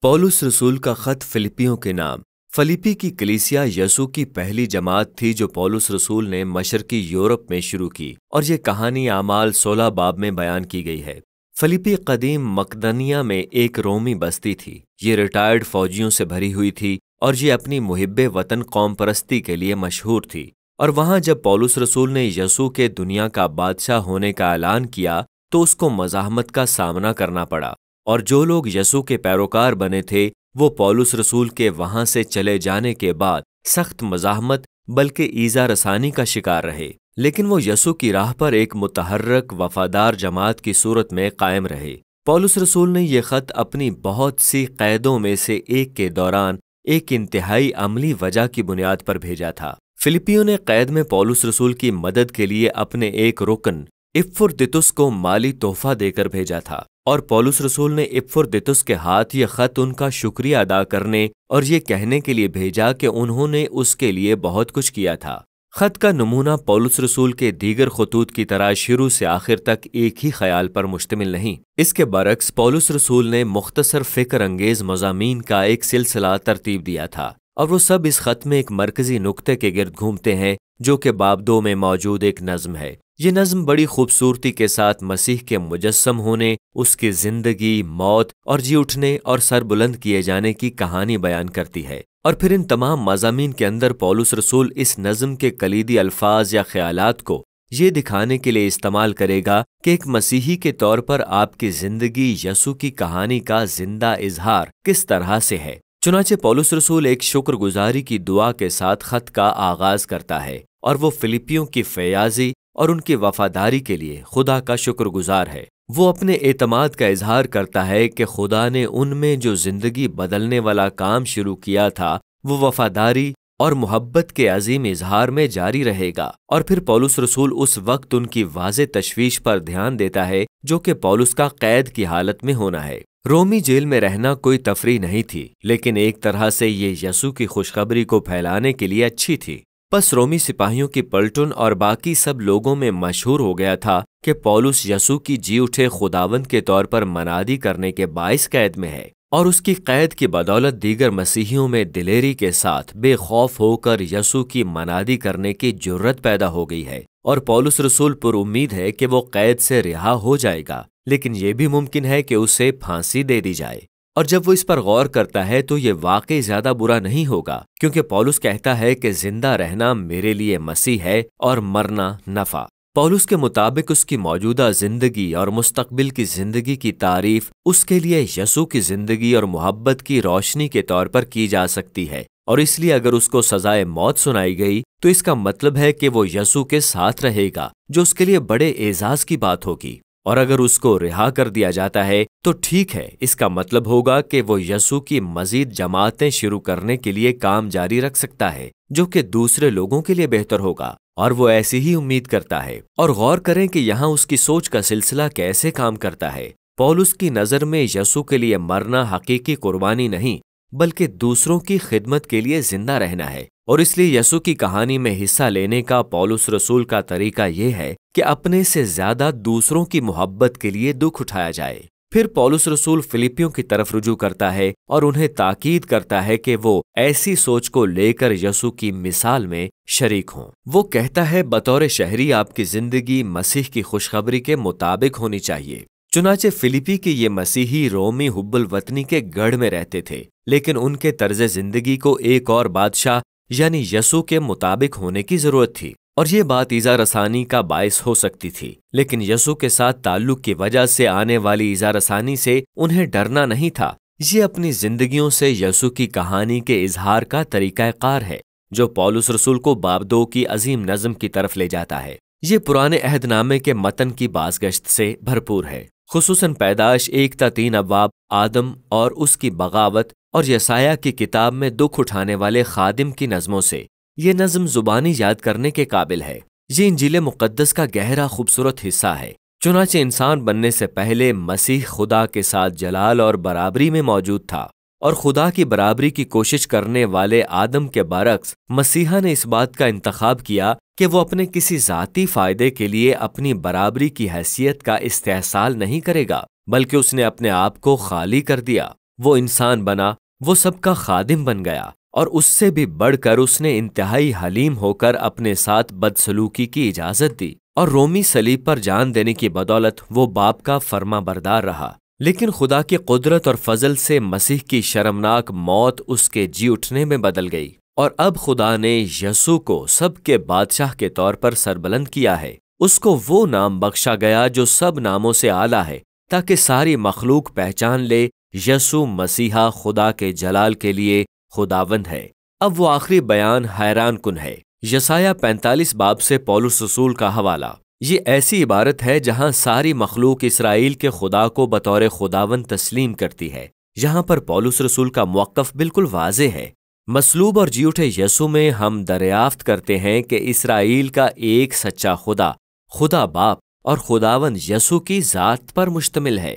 Police رسول کا خط فلپیوں کے نام۔ فلپی کی کلیسیا یسوع کی پہلی جماعت تھی جو پولس رسول نے مشرقی یورپ میں شروع کی، اور یہ کہانی اعمال 16 باب میں بیان کی گئی ہے۔ فلپی قدیم مقدونیہ میں ایک رومی بستی تھی۔ یہ ریٹائرڈ فوجیوں سے بھری ہوئی تھی اور یہ اپنی محب وطن قوم پرستی کے لیے مشہور تھی۔ اور وہاں جب پولس رسول نے یسوع کے دنیا کا بادشاہ ہونے کا اعلان کیا تو اس کو مزاحمت کا سامنا کرنا پڑا، اور جو لوگ یسوع کے پیروکار بنے تھے وہ پولس رسول کے وہاں سے چلے جانے کے بعد سخت مزاحمت بلکہ ایذا رسانی کا شکار رہے، لیکن وہ یسوع کی راہ پر ایک متحرک وفادار جماعت کی صورت میں قائم رہے۔ پولس رسول نے یہ خط اپنی بہت سی قیدوں میں سے ایک کے دوران ایک انتہائی عملی وجہ کی بنیاد پر بھیجا تھا۔ فلپیوں نے قید میں پولس رسول کی مدد کے لیے اپنے ایک رکن افرودیتس کو مالی تحفہ دے کر بھیجا تھا، اور پولس رسول نے افرودیتس کے ہاتھ یہ خط ان کا شکریہ ادا کرنے اور یہ کہنے کے لیے بھیجا کہ انہوں نے اس کے لیے بہت کچھ کیا تھا۔ خط کا نمونہ پولس رسول کے دیگر خطوط کی طرح شروع سے آخر تک ایک ہی خیال پر مشتمل نہیں۔ اس کے برعکس پولس رسول نے مختصر فکر انگیز مضامین کا ایک سلسلہ ترتیب دیا تھا، اور وہ سب اس خط میں ایک مرکزی نقطے کے گرد گھومتے ہیں جو کہ باب 2 میں موجود ایک نظم ہے۔ یہ نظم بڑی خوبصورتی کے ساتھ مسیح کے مجسم ہونے، اس کی زندگی، موت اور جی اٹھنے اور سر بلند کیے جانے کی کہانی بیان کرتی ہے، اور پھر ان تمام مضامین کے اندر پولس رسول اس نظم کے کلیدی الفاظ یا خیالات کو یہ دکھانے کے لیے استعمال کرے گا کہ ایک مسیحی کے طور پر آپ کی زندگی یسوع کی کہانی کا زندہ اظہار کس طرح سے ہے۔ چنانچہ پولس رسول ایک شکر گزاری کی دعا کے ساتھ خط کا آغاز کرتا ہے، اور وہ فلپیوں کی فیاضی اور ان کی وفاداری کے لیے خدا کا شکر گزار ہے۔ وہ اپنے اعتماد کا اظہار کرتا ہے کہ خدا نے ان میں جو زندگی بدلنے والا کام شروع کیا تھا وہ وفاداری اور محبت کے عظیم اظہار میں جاری رہے گا۔ اور پھر پولس رسول اس وقت ان کی واضح تشویش پر دھیان دیتا ہے جو کہ پولس کا قید کی حالت میں ہونا ہے۔ رومی جیل میں رہنا کوئی تفریح نہیں تھی، لیکن ایک طرح سے یہ یسوع کی خوشخبری کو پھیلانے کے لیے اچھی تھی۔ پس رومی سپاہیوں کی پلٹن اور باقی سب لوگوں میں مشہور ہو گیا تھا کہ پولس یسوع کی جی اٹھے خداوند کے طور پر منادی کرنے کے باعث قید میں ہے، اور اس کی قید کی بدولت دیگر مسیحیوں میں دلیری کے ساتھ بے خوف ہو کر یسوع کی منادی کرنے کی جرت پیدا ہو گئی ہے، اور پولس رسول پر امید ہے کہ وہ قید سے رہا ہو جائے گا، لیکن یہ بھی ممکن ہے کہ اسے پھانسی دے دی جائے۔ اور جب وہ اس پر غور کرتا ہے تو یہ واقعی زیادہ برا نہیں ہوگا، کیونکہ پولس کہتا ہے کہ زندہ رہنا میرے لیے مسیح ہے اور مرنا نفع۔ پولس کے مطابق اس کی موجودہ زندگی اور مستقبل کی زندگی کی تعریف اس کے لیے یسوع کی زندگی اور محبت کی روشنی کے طور پر کی جا سکتی ہے، اور اس لیے اگر اس کو سزائے موت سنائی گئی تو اس کا مطلب ہے کہ وہ یسوع کے ساتھ رہے گا، جو اس کے لیے بڑے اعزاز کی بات ہوگی۔ اور اگر اس کو رہا کر دیا جاتا ہے تو ٹھیک ہے، اس کا مطلب ہوگا کہ وہ یسوع کی مزید جماعتیں شروع کرنے کے لیے کام جاری رکھ سکتا ہے، جو کہ دوسرے لوگوں کے لیے بہتر ہوگا، اور وہ ایسی ہی امید کرتا ہے۔ اور غور کریں کہ یہاں اس کی سوچ کا سلسلہ کیسے کام کرتا ہے۔ پولس کی نظر میں یسوع کے لیے مرنا حقیقی قربانی نہیں بلکہ دوسروں کی خدمت کے لیے زندہ رہنا ہے، اور اس لیے یسوع کی کہانی میں حصہ لینے کا پولس رسول کا طریقہ یہ ہے کہ اپنے سے زیادہ دوسروں کی محبت کے لیے دکھ اٹھایا جائے۔ پھر پولس رسول فلپیوں کی طرف رجوع کرتا ہے اور انہیں تاکید کرتا ہے کہ وہ ایسی سوچ کو لے کر یسوع کی مثال میں شریک ہوں۔ وہ کہتا ہے بطور شہری آپ کی زندگی مسیح کی خوشخبری کے مطابق ہونی چاہیے۔ چنانچہ فلپی کے یہ مسیحی رومی حب الوطنی کے گڑھ میں رہتے تھے، لیکن ان کے طرز زندگی کو ایک اور بادشاہ یعنی یسوع کے مطابق ہونے کی ضرورت تھی، اور یہ بات ایذا رسانی کا باعث ہو سکتی تھی، لیکن یسوع کے ساتھ تعلق کی وجہ سے آنے والی ایذا رسانی سے انہیں ڈرنا نہیں تھا۔ یہ اپنی زندگیوں سے یسوع کی کہانی کے اظہار کا طریقہ کار ہے جو پولس رسول کو باب 2 کی عظیم نظم کی طرف لے جاتا ہے۔ یہ پرانے عہد نامے کے متن کی بازگشت سے بھرپور ہے، خصوصاً پیدائش 1 تا 3 ابواب، آدم اور اس کی بغاوت، اور یسایہ کی کتاب میں دکھ اٹھانے والے خادم کی نظموں سے۔ یہ نظم زبانی یاد کرنے کے قابل ہے۔ یہ انجیل مقدس کا گہرا خوبصورت حصہ ہے۔ چنانچہ انسان بننے سے پہلے مسیح خدا کے ساتھ جلال اور برابری میں موجود تھا، اور خدا کی برابری کی کوشش کرنے والے آدم کے برعکس مسیحا نے اس بات کا انتخاب کیا کہ وہ اپنے کسی ذاتی فائدے کے لیے اپنی برابری کی حیثیت کا استحصال نہیں کرے گا، بلکہ اس نے اپنے آپ کو خالی کر دیا۔ وہ انسان بنا، وہ سب کا خادم بن گیا، اور اس سے بھی بڑھ کر اس نے انتہائی حلیم ہو کر اپنے ساتھ بدسلوکی کی اجازت دی، اور رومی صلیب پر جان دینے کی بدولت وہ باپ کا فرما بردار رہا۔ لیکن خدا کی قدرت اور فضل سے مسیح کی شرمناک موت اس کے جی اٹھنے میں بدل گئی، اور اب خدا نے یسوع کو سب کے بادشاہ کے طور پر سربلند کیا ہے۔ اس کو وہ نام بخشا گیا جو سب ناموں سے اعلیٰ ہے، تاکہ ساری مخلوق پہچان لے یسوع مسیحا خدا کے جلال کے لیے خداوند ہے۔ اب وہ آخری بیان حیران کن ہے۔ یسایہ 45 باب سے پولس رسول کا حوالہ۔ یہ ایسی عبارت ہے جہاں ساری مخلوق اسرائیل کے خدا کو بطور خداوند تسلیم کرتی ہے۔ یہاں پر پولس رسول کا موقف بالکل واضح ہے۔ مصلوب اور جی اٹھے یسوع میں ہم دریافت کرتے ہیں کہ اسرائیل کا ایک سچا خدا باپ اور خداوند یسوع کی ذات پر مشتمل ہے۔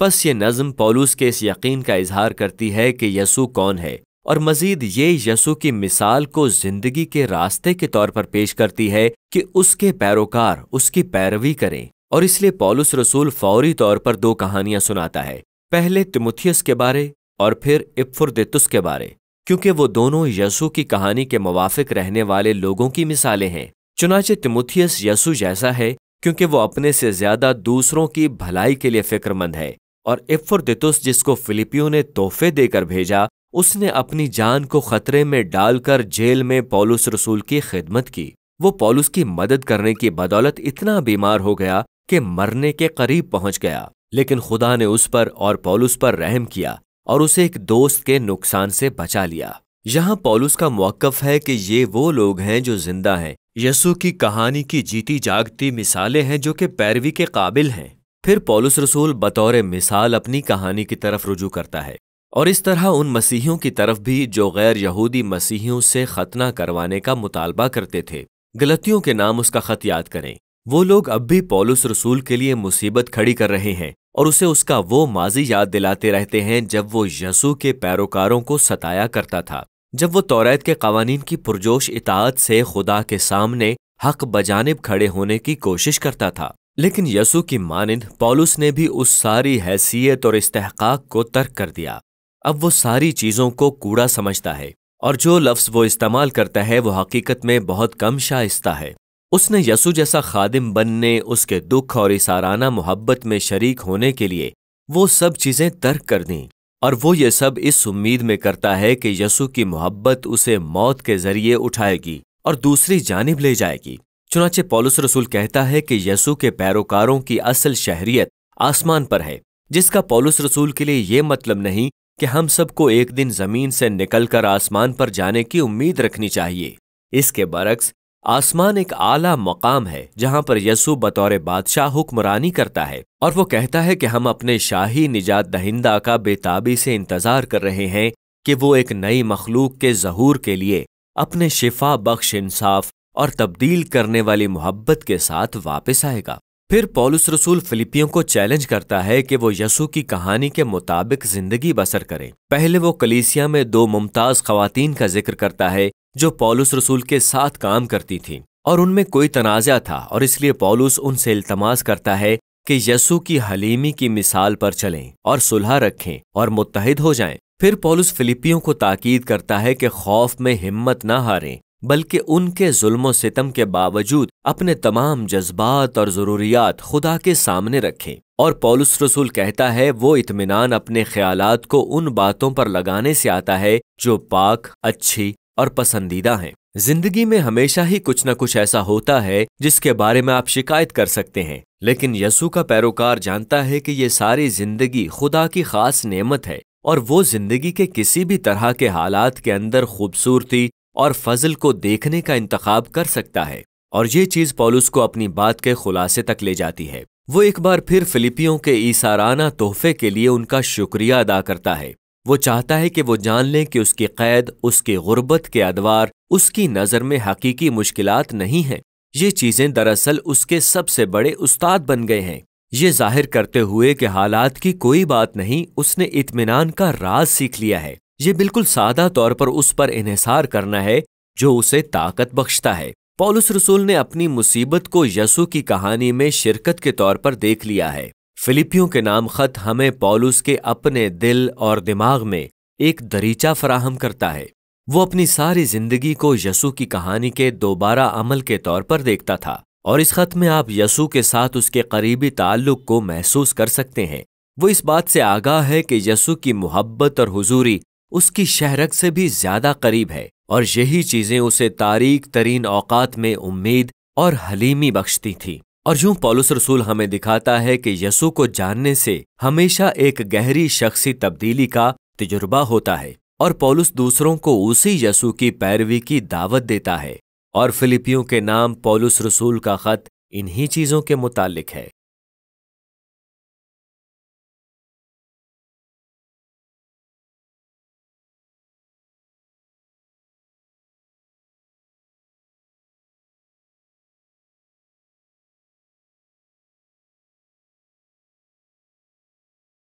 پس یہ نظم پولس کے اس یقین کا اظہار کرتی ہے کہ یسوع کون ہے، اور مزید یہ یسوع کی مثال کو زندگی کے راستے کے طور پر پیش کرتی ہے کہ اس کے پیروکار اس کی پیروی کریں۔ اور اس لیے پولس رسول فوری طور پر دو کہانیاں سناتا ہے، پہلے تیموتھیوس کے بارے اور پھر اپفردیتس کے بارے، کیونکہ وہ دونوں یسوع کی کہانی کے موافق رہنے والے لوگوں کی مثالیں ہیں۔ چنانچہ تیموتھیوس یسوع جیسا ہے کیونکہ وہ اپنے سے زیادہ دوسروں کی بھلائی کے لیے فکر مند ہے، اور اپفردیتس جس کو فلپیوں نے تحفے دے کر بھیجا، اس نے اپنی جان کو خطرے میں ڈال کر جیل میں پولس رسول کی خدمت کی۔ وہ پولس کی مدد کرنے کی بدولت اتنا بیمار ہو گیا کہ مرنے کے قریب پہنچ گیا، لیکن خدا نے اس پر اور پولس پر رحم کیا اور اسے ایک دوست کے نقصان سے بچا لیا۔ یہاں پولس کا موقف ہے کہ یہ وہ لوگ ہیں جو زندہ ہیں، یسوع کی کہانی کی جیتی جاگتی مثالیں ہیں جو کہ پیروی کے قابل ہیں۔ پھر پولس رسول بطور مثال اپنی کہانی کی طرف رجوع کرتا ہے، اور اس طرح ان مسیحیوں کی طرف بھی جو غیر یہودی مسیحیوں سے ختنہ کروانے کا مطالبہ کرتے تھے۔ گلتیوں کے نام اس کا خط یاد کریں۔ وہ لوگ اب بھی پولس رسول کے لیے مصیبت کھڑی کر رہے ہیں اور اسے اس کا وہ ماضی یاد دلاتے رہتے ہیں جب وہ یسوع کے پیروکاروں کو ستایا کرتا تھا، جب وہ توریت کے قوانین کی پرجوش اطاعت سے خدا کے سامنے حق بجانب کھڑے ہونے کی کوشش کرتا تھا۔ لیکن یسوع کی مانند پولس نے بھی اس ساری حیثیت اور استحقاق کو ترک کر دیا۔ اب وہ ساری چیزوں کو کوڑا سمجھتا ہے، اور جو لفظ وہ استعمال کرتا ہے وہ حقیقت میں بہت کم شائستہ ہے۔ اس نے یسوع جیسا خادم بننے، اس کے دکھ اور اسارانہ محبت میں شریک ہونے کے لیے وہ سب چیزیں ترک کر دیں، اور وہ یہ سب اس امید میں کرتا ہے کہ یسوع کی محبت اسے موت کے ذریعے اٹھائے گی اور دوسری جانب لے جائے گی۔ چنانچہ پولس رسول کہتا ہے کہ یسوع کے پیروکاروں کی اصل شہریت آسمان پر ہے، جس کا پولس رسول کے لیے یہ مطلب نہیں کہ ہم سب کو ایک دن زمین سے نکل کر آسمان پر جانے کی امید رکھنی چاہیے۔ اس کے برعکس آسمان ایک اعلیٰ مقام ہے جہاں پر یسوع بطور بادشاہ حکمرانی کرتا ہے، اور وہ کہتا ہے کہ ہم اپنے شاہی نجات دہندہ کا بے تابی سے انتظار کر رہے ہیں کہ وہ ایک نئی مخلوق کے ظہور کے لیے اپنے شفا بخش انصاف اور تبدیل کرنے والی محبت کے ساتھ واپس آئے گا۔ پھر پولس رسول فلپیوں کو چیلنج کرتا ہے کہ وہ یسوع کی کہانی کے مطابق زندگی بسر کریں۔ پہلے وہ کلیسیا میں دو ممتاز خواتین کا ذکر کرتا ہے جو پولس رسول کے ساتھ کام کرتی تھیں، اور ان میں کوئی تنازع تھا، اور اس لیے پولس ان سے التماس کرتا ہے کہ یسوع کی حلیمی کی مثال پر چلیں اور صلح رکھیں اور متحد ہو جائیں۔ پھر پولس فلپیوں کو تاکید کرتا ہے کہ خوف میں ہمت نہ ہاریں، بلکہ ان کے ظلم و ستم کے باوجود اپنے تمام جذبات اور ضروریات خدا کے سامنے رکھیں۔ اور پولس رسول کہتا ہے وہ اطمینان اپنے خیالات کو ان باتوں پر لگانے سے آتا ہے جو پاک، اچھی اور پسندیدہ ہیں۔ زندگی میں ہمیشہ ہی کچھ نہ کچھ ایسا ہوتا ہے جس کے بارے میں آپ شکایت کر سکتے ہیں، لیکن یسوع کا پیروکار جانتا ہے کہ یہ ساری زندگی خدا کی خاص نعمت ہے، اور وہ زندگی کے کسی بھی طرح کے حالات کے اندر خوبصورتی اور فضل کو دیکھنے کا انتخاب کر سکتا ہے۔ اور یہ چیز پولس کو اپنی بات کے خلاصے تک لے جاتی ہے۔ وہ ایک بار پھر فلپیوں کے عیسارانہ تحفے کے لیے ان کا شکریہ ادا کرتا ہے۔ وہ چاہتا ہے کہ وہ جان لیں کہ اس کی قید، اس کی غربت کے ادوار اس کی نظر میں حقیقی مشکلات نہیں ہیں۔ یہ چیزیں دراصل اس کے سب سے بڑے استاد بن گئے ہیں۔ یہ ظاہر کرتے ہوئے کہ حالات کی کوئی بات نہیں، اس نے اطمینان کا راز سیکھ لیا ہے۔ یہ بالکل سادہ طور پر اس پر انحصار کرنا ہے جو اسے طاقت بخشتا ہے۔ پولس رسول نے اپنی مصیبت کو یسوع کی کہانی میں شرکت کے طور پر دیکھ لیا ہے۔ فلپیوں کے نام خط ہمیں پولس کے اپنے دل اور دماغ میں ایک دریچہ فراہم کرتا ہے۔ وہ اپنی ساری زندگی کو یسوع کی کہانی کے دوبارہ عمل کے طور پر دیکھتا تھا، اور اس خط میں آپ یسوع کے ساتھ اس کے قریبی تعلق کو محسوس کر سکتے ہیں۔ وہ اس بات سے آگاہ ہے کہ یسوع کی محبت اور حضوری اس کی شہرک سے بھی زیادہ قریب ہے، اور یہی چیزیں اسے تاریک ترین اوقات میں امید اور حلیمی بخشتی تھی۔ اور یوں پولس رسول ہمیں دکھاتا ہے کہ یسوع کو جاننے سے ہمیشہ ایک گہری شخصی تبدیلی کا تجربہ ہوتا ہے، اور پولس دوسروں کو اسی یسوع کی پیروی کی دعوت دیتا ہے، اور فلپیوں کے نام پولس رسول کا خط انہی چیزوں کے متعلق ہے۔